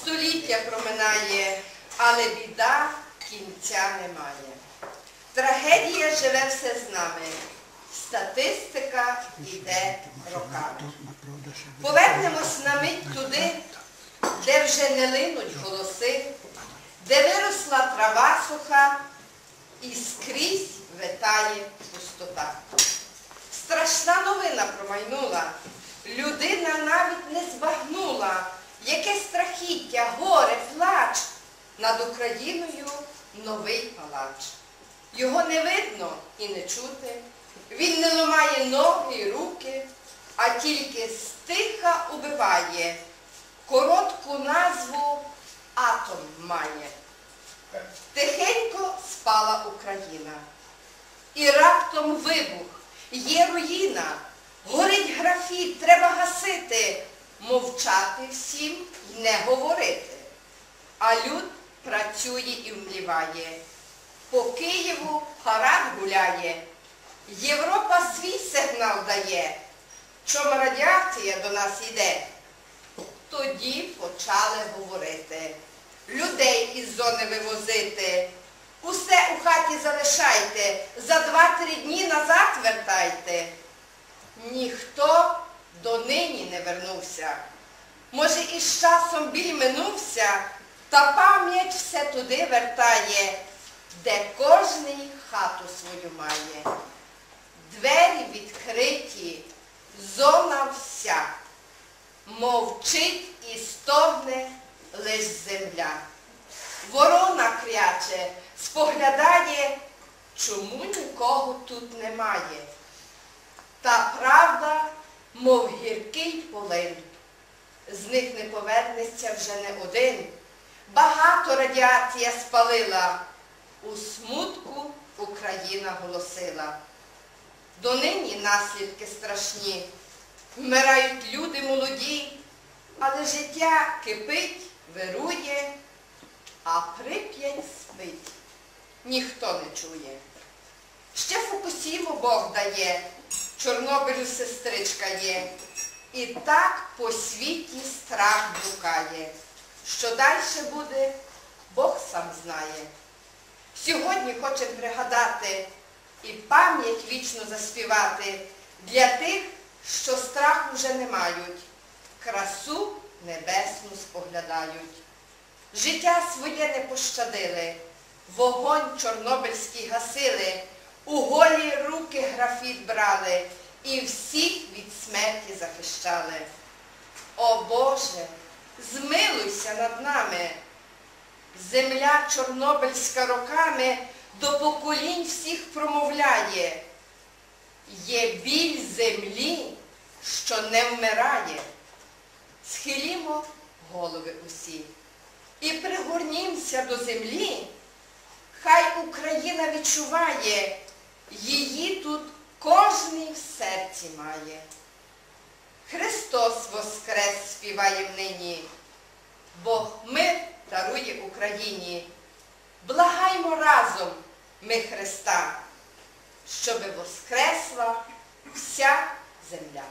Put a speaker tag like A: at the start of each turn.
A: Століття проминає, але біда кінця немає. Трагедія живе все з нами. Статистика йде роками. Повернемось на мить туди, де вже не линуть голоси, де виросла трава суха і скрізь витає пустота. Страшна новина промайнула. Людина навіть не збагнула, яке страхіття, горе, плач. Над Україною новий палач. Його не видно і не чути. Він не ламає ноги й руки, а тільки стиха убиває. Коротку назву атом має. Тихенько спала Україна. І раптом вибух, є руїна. Горить графіт, треба гасити. Мовчати всім й не говорити. А люд працює і вмліває. По Києву парад гуляє. Європа свій сигнал дає. Чом радіація до нас йде? Тоді почали говорити. Людей із зони вивозити. Усе у хаті залишайте. За 2-3 дні назад вертайте. Ніхто донині не вернувся. Може, із часом біль минувся, та пам'ять все туди вертає, де кожний хату свою має. Двері відкриті, зона вся. Мовчить і стогне лиш земля. Ворона кряче, споглядає, чому нікого тут немає. Та правда, мов гіркий полин. З них не повернеться вже не один. Багато радіація спалила. У смутку Україна голосила. Донині наслідки страшні. Вмирають люди молоді, але життя кипить, вирує, а Прип'ять спить. Ніхто не чує. Ще Фукусіму Бог дає, Чорнобилю сестричка є. І так по світі страх блукає. Що дальше буде, Бог сам знає. Сьогодні хочемо пригадати і пам'ять вічно заспівати для тих, що страху вже не мають, красу небесну споглядають. Життя своє не пощадили, вогонь чорнобильський гасили, у голі руки графіт брали і всіх від смерті захищали. О Боже, змилуйся над нами! Земля чорнобильська роками до поколінь всіх промовляє. Є біль землі, що не вмирає. Схилімо голови усі і пригорнімся до землі. Хай Україна відчуває, її тут кожний в серці має. Христос воскрес співає нині, Бог мир дарує Україні. Благаймо разом ми Христа, щоби воскресла вся земля.